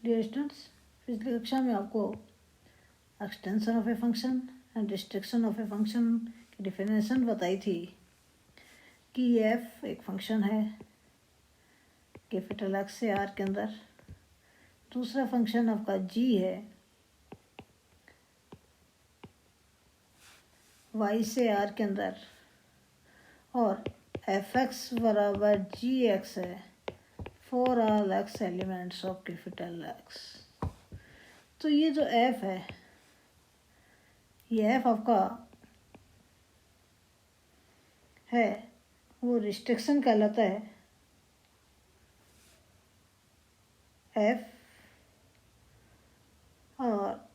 Dear students, पिछली कक्षा में आपको extension of a function and restriction of a function की डिफिनेशन बताई थी कि एफ एक फंक्शन है कैपिटल एक्स से आर के अंदर। दूसरा फंक्शन आपका जी है वाई से आर के अंदर, और एफ एक्स बराबर जी एक्स है for all x elements of capital x. तो ये जो एफ है, ये एफ आपका है वो रिस्ट्रिक्शन कहलाता है। एफ और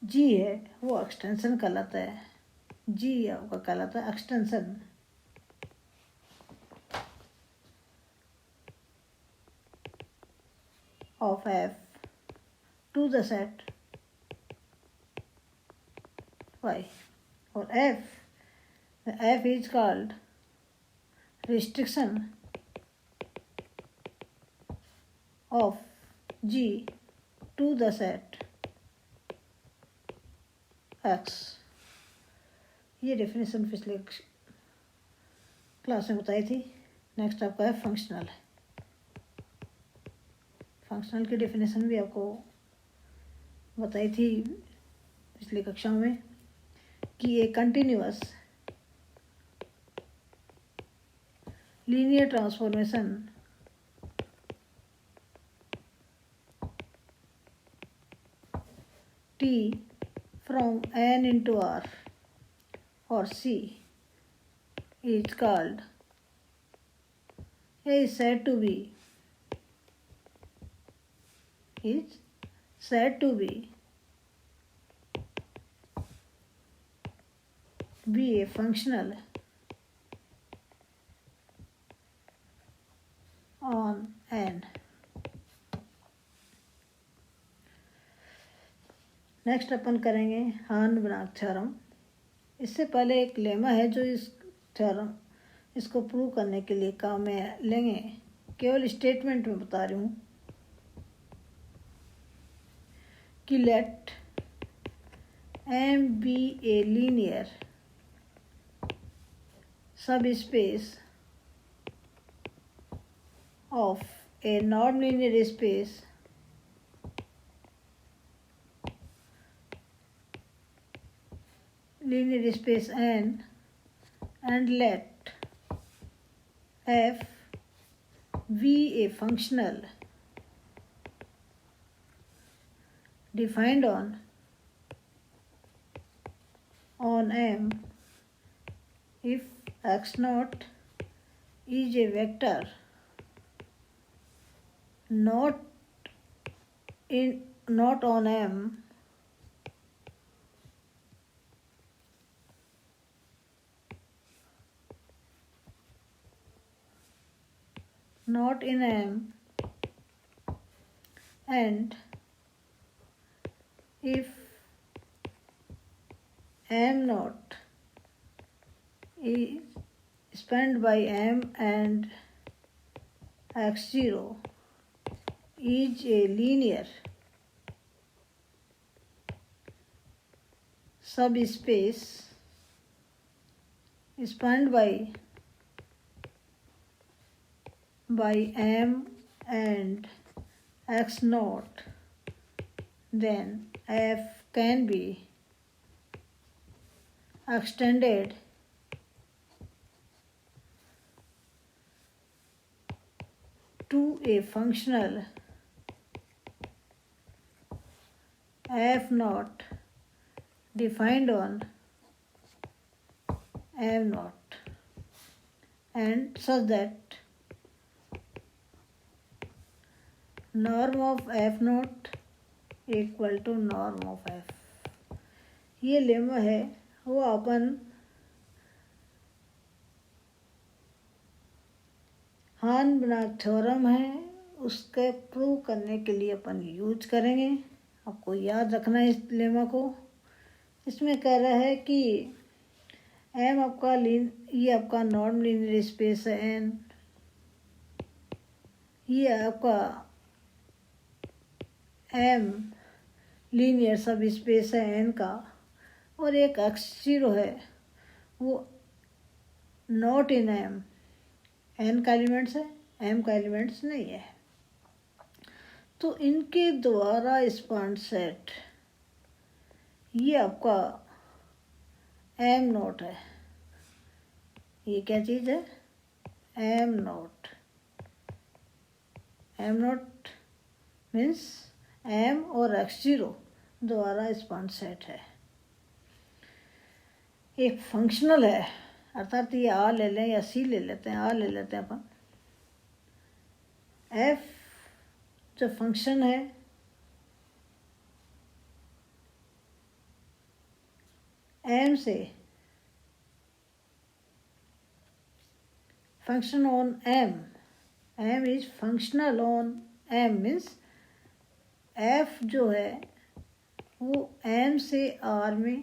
जी है वो एक्सटेंशन कहलाता है। जी आपका कहलाता है extension of F to the set Y, और F is called restriction of G to the set X. ये डेफिनेशन पिछले क्लास में बताई थी। नेक्स्ट आपका है फंक्शनल। फंक्शनल की डेफिनेशन भी आपको बताई थी पिछली कक्षा में कि ए continuous linear transformation T from N into R or C is called, is said to be be a functional on N. Next अपन करेंगे हार्न-बनाक थ्योरम। इससे पहले एक लेमा है जो इस थ्योरम इसको प्रूव करने के लिए काम में लेंगे। केवल स्टेटमेंट में बता रही हूँ कि let M be a linear subspace of a नॉन linear space N, and let f be a functional defined on M if x naught is a vector not on M not in M, and if M naught is spanned by M and x0 is a linear subspace spanned by M and x naught, then f can be extended to a functional f naught defined on M naught, and such that norm of f naught equal to norm of f। ये lemma है वो अपन हार्न-बनाक theorem है उसके prove करने के लिए अपन use करेंगे। आपको याद रखना है इस लेमा को। इसमें कह रहा है कि एम आपका ये आपका नॉन लीनियर स्पेस है एन, ये आपका एम लीनियर सब स्पेस है एन का, और एक x0 है वो नॉट इन एम, एन का एलिमेंट्स है, एम का एलिमेंट्स नहीं है। तो इनके द्वारा स्पान सेट ये आपका एम नोट है। ये क्या चीज़ है? M nought. M nought means M और x0 द्वारा स्पान सेट है। एक फंक्शनल है, अर्थात ये आ ले लें या सी ले लेते हैं, आ ले लेते हैं अपन। एफ जो फंक्शन है एम से, function on M, M is functional on M means f जो है वो एम से आर में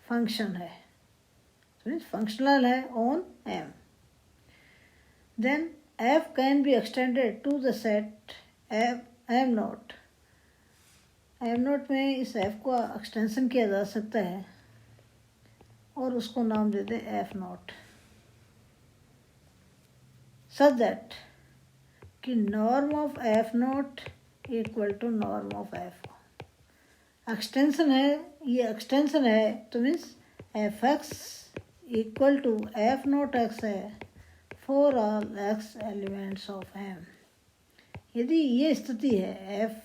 फंक्शन है, मीन्स फंक्शनल है on M. Then f can be extended to the set M nought. M nought में इस एफ को एक्सटेंशन किया जा सकता है और उसको नाम दे दें एफ नोट, सच दैट कि norm of F note equal to norm of F. Extension है, ये एक्सटेंशन है तो means F x equal to F note X है for all x elements of M. यदि ये स्थिति है, एफ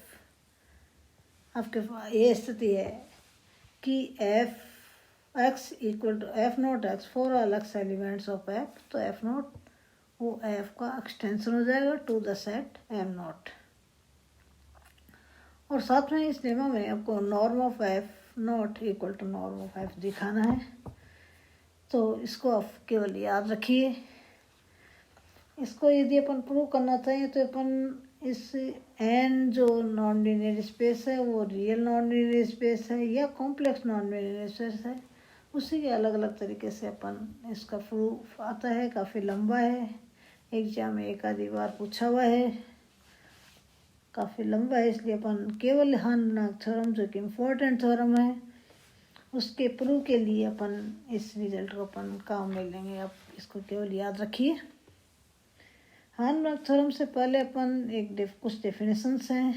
आपके पास ये स्थिति है कि f x equal to F note x for all x elements of f, तो एफ नोट वो एफ का एक्सटेंशन हो जाएगा to the set M nought. और साथ में इस लेमा में आपको norm of F note equal to norm of f दिखाना है, तो इसको आप केवल याद रखिए। इसको यदि अपन प्रूव करना चाहें तो अपन इस एन जो नॉन लीनियर स्पेस है वो रियल नॉन लीनियर स्पेस है या कॉम्प्लेक्स नॉन लीनियर स्पेस है, उसी के अलग अलग तरीके से अपन इसका प्रूफ आता है। काफ़ी लंबा है, एग्जाम में एक आधी बार पूछा हुआ है, काफ़ी लंबा है, इसलिए अपन केवल हार्न-नाक थ्योरम जो कि इम्पोर्टेंट थ्योरम है उसके प्रूव के लिए अपन इस रिजल्ट को अपन काम में लेंगे। आप इसको केवल याद रखिए। हार्न-नाक थ्योरम से पहले अपन कुछ डेफिनेशंस हैं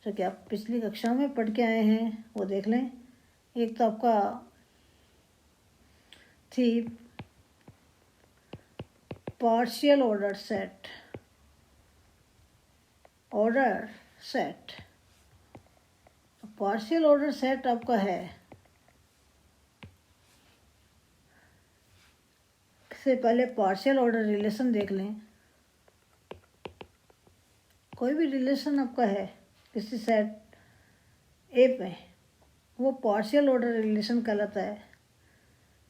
जो कि आप पिछली कक्षा में पढ़ के आए हैं, वो देख लें। एक तो आपका थी partial order set, order set. Partial order set आपका है, से पहले पार्शियल ऑर्डर रिलेशन देख लें। कोई भी रिलेशन आपका है किसी सेट ए में, वो पार्शियल ऑर्डर रिलेशन कहलाता है।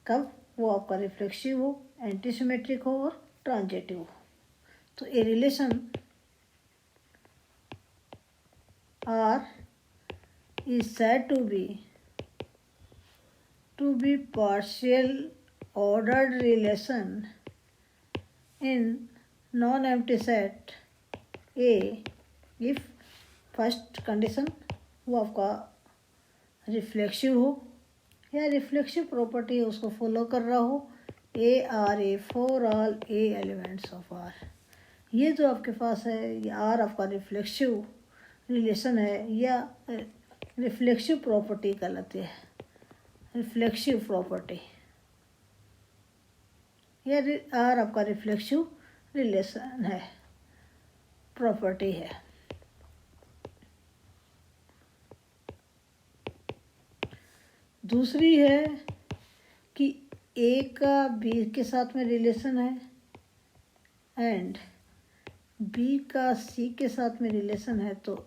कब? वो आपका रिफ्लेक्सिव हो, एंटीसिमेट्रिक हो और ट्रांजिटिव हो। तो a relation R is said to be partial ordered relation in non-empty set A if first condition वो आपका रिफ्लेक्सिव हो या रिफ्लेक्सिव प्रॉपर्टी उसको फॉलो कर रहा हो, a R a for all a elements of R. ये जो आपके पास है ये आर आपका रिफ्लेक्सिव रिलेशन है या रिफ्लेक्सिव प्रॉपर्टी कहलाती है, रिफ्लेक्सिव प्रॉपर्टी या आर आपका रिफ्लेक्सिव रिलेशन है, प्रॉपर्टी है। दूसरी है कि ए का बी के साथ में रिलेशन है एंड बी का सी के साथ में रिलेशन है, तो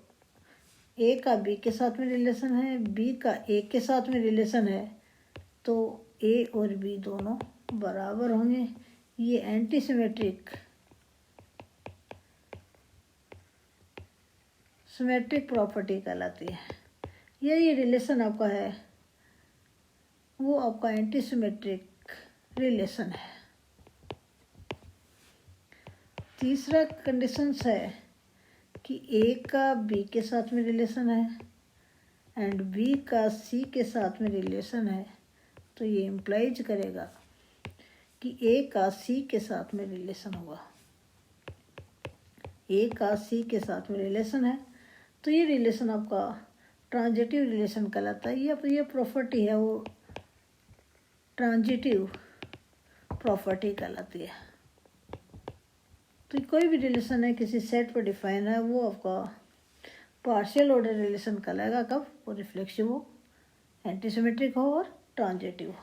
ए का बी के साथ में रिलेशन है, बी का ए के साथ में रिलेशन है, तो ए और बी दोनों बराबर होंगे। ये एंटी सिमेट्रिक प्रॉपर्टी कहलाती है। ये रिलेशन आपका है वो आपका एंटी सिमेट्रिक रिलेशन है। तीसरा कंडीशंस है कि ए का बी के साथ में रिलेशन है एंड बी का सी के साथ में रिलेशन है, तो ये इम्प्लाइज करेगा कि ए का सी के साथ में रिलेशन होगा। ए का सी के साथ में रिलेशन है तो ये रिलेशन आपका ट्रांजिटिव रिलेशन कहलाता है। ये प्रॉपर्टी है वो ट्रांजिटिव प्रॉपर्टी कहलाती है। तो कोई भी रिलेशन है किसी सेट पर डिफाइन है वो आपका पार्शियल ऑर्डर रिलेशन कहलाएगा कब, वो रिफ्लेक्सिव हो, एंटीसिमेट्रिक हो और ट्रांजिटिव हो।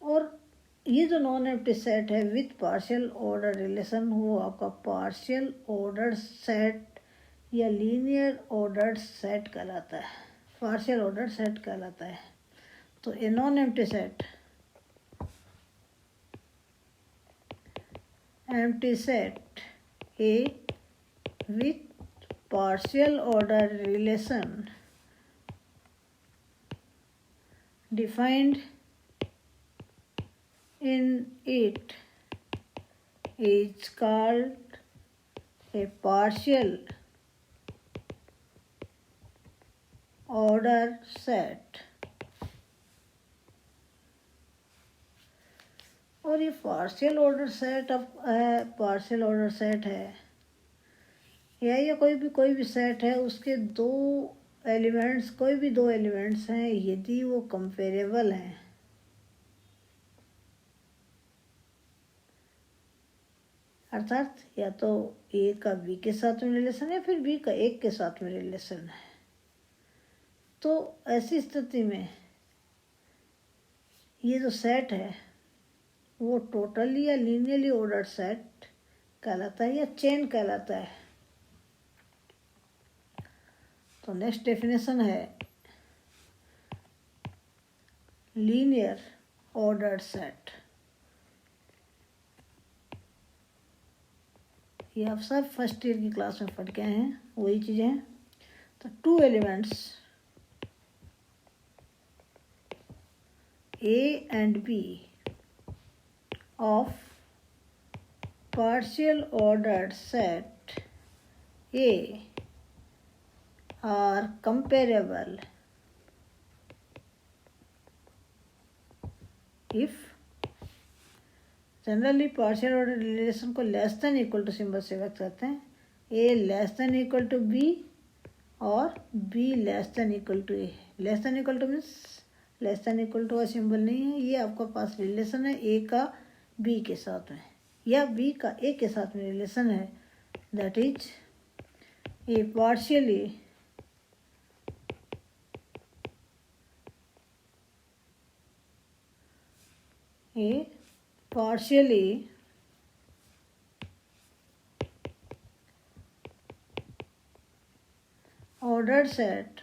और ये जो नॉन एम्प्टी सेट है विथ पार्शियल ऑर्डर रिलेशन वो आपका पार्शियल ऑर्डर सेट या लीनियर ऑर्डर सेट कहलाता है, पार्शियल ऑर्डर सेट कहलाता है। तो a non empty set A with partial order relation defined in it is called a partial order set। और ये partial order set partial order set है या कोई भी सेट है, उसके कोई भी दो एलिमेंट्स हैं यदि वो कंपेरेबल हैं, अर्थात या तो ए का बी के साथ में रिलेशन है या फिर बी का एक के साथ में रिलेशन है, तो ऐसी स्थिति में ये जो सेट है वो टोटली या लीनियरली ऑर्डर्ड सेट कहलाता है या चेन कहलाता है। तो नेक्स्ट डेफिनेशन है लीनियर ऑर्डर्ड सेट। ये आप सब फर्स्ट ईयर की क्लास में पढ़ के आए हैं, वही चीज़ें हैं। तो two elements A and B of partial ordered set A are comparable if generally partial order relation को less than equal to symbol से व्यक्त करते हैं, A less than equal to B और B less than equal to A. Less than equal to means less than equal to का symbol नहीं है, ये आपका पास रिलेशन है ए का बी के साथ में या बी का ए के साथ में रिलेशन है, that is a partially ordered set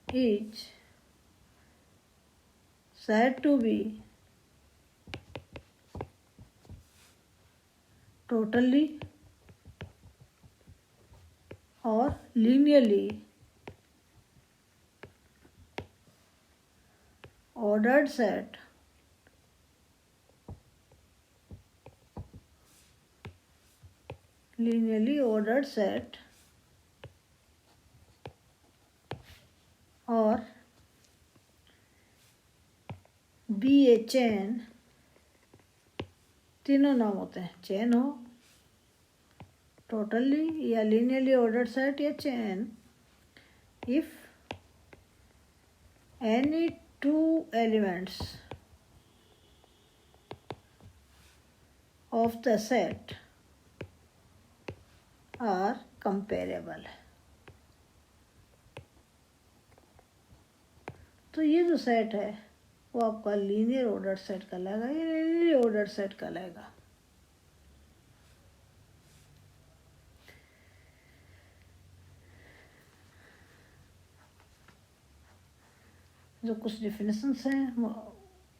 is said to be totally or linearly ordered set और बी ए चेन, तीनों नाम होते हैं, चेन हो, टोटली या लीनियरली ऑर्डर्ड सेट या chain, if any two elements of the set are comparable. तो ये जो सेट है वो आपका लीनियर ऑर्डर सेट कहलाएगा या लीनियरली ऑर्डर सेट कहलाएगा। जो कुछ डेफिनेशंस हैं वो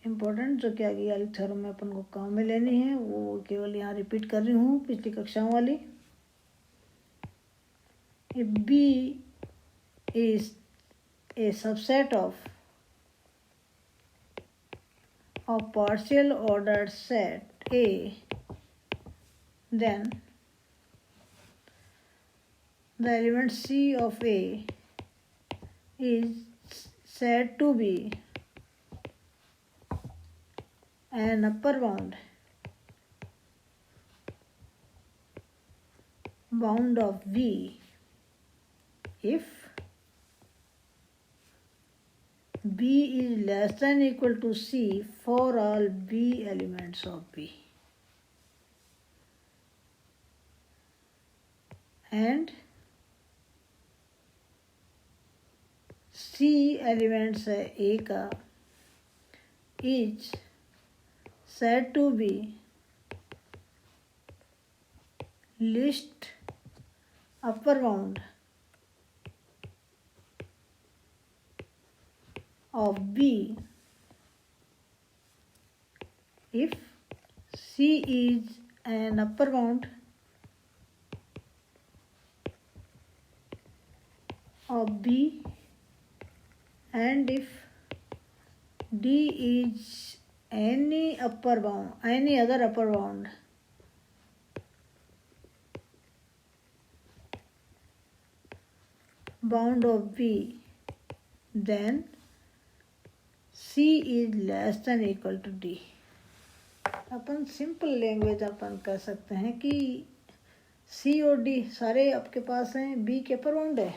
इम्पोर्टेंट, जो कि आगे वाली थ्योरम में अपन को काम में लेनी है, वो केवल यहाँ रिपीट कर रही हूँ पिछली कक्षाओं वाली। If B is a subset of partial ordered set A, then the element C of A is said to be an upper bound of V if B is less than equal to C for all B elements of B, and C elements है A का is said to be least upper bound of B if C is an upper bound of B and if D is any other upper bound of B, then C is less than equal to D. अपन simple language अपन कह सकते हैं कि C और D सारे आपके पास हैं, B के अपर बाउंड है,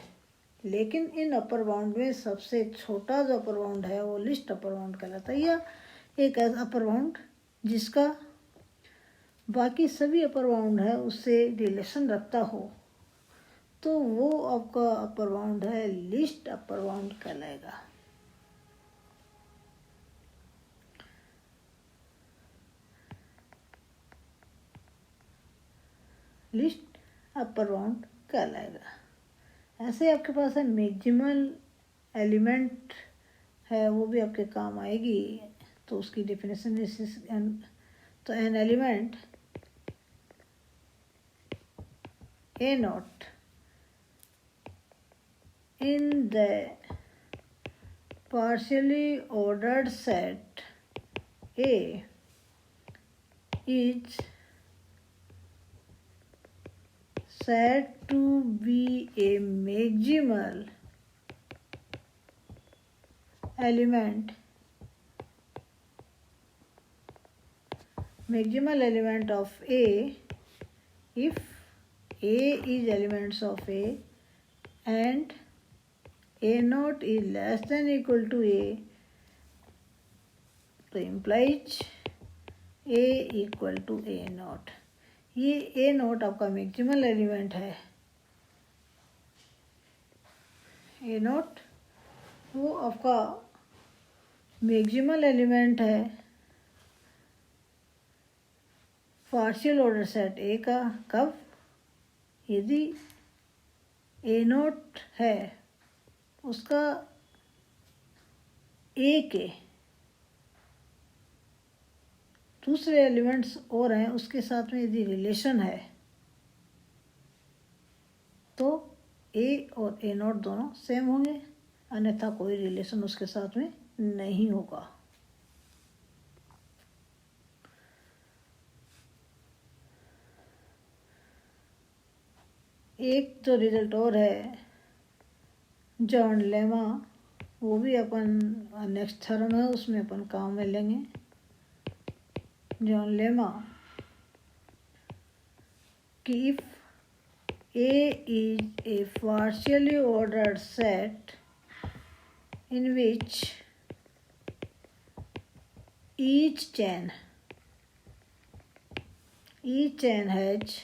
लेकिन इन अपर बाउंड में सबसे छोटा जो अपर बाउंड है वो लिस्ट अपर बाउंड कहलाता है, या एक अपर बाउंड जिसका बाकी सभी अपर बाउंड है उससे रिलेशन रखता हो, तो वो आपका अपर बाउंड है लिस्ट अपर बाउंड कहलाएगा। लिस्ट अपर बाउंड कहलाएगा। ऐसे आपके पास है मैक्सिमल एलिमेंट है, वो भी आपके काम आएगी, तो उसकी डेफिनेशन इस तो an element A not in the partially ordered set A is said to be a maximal element of A if A is elements of A and A naught is less than equal to A, तो implies A equal to A naught। ये A naught आपका maximal element है, A naught वो आपका maximal element है partial order set A का। कब? यदि A naught है उसका A के दूसरे एलिमेंट्स और हैं उसके साथ में यदि रिलेशन है तो A और A नॉट दोनों सेम होंगे, अन्यथा कोई रिलेशन उसके साथ में नहीं होगा। एक तो रिजल्ट और है जॉन लेमा, वो भी अपन नेक्स्ट थ्योरम है उसमें अपन काम में लेंगे। जॉन लेमा कि if A is a partially ordered set in which each chain has,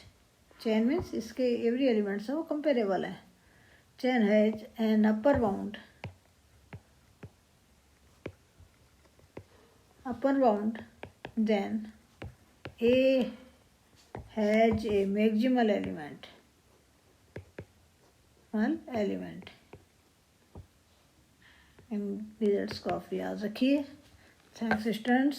chain means इसके every elements है वो comparable है, chain has an upper bound then A has a maximal element in results को आप याद रखिए। Thanks students.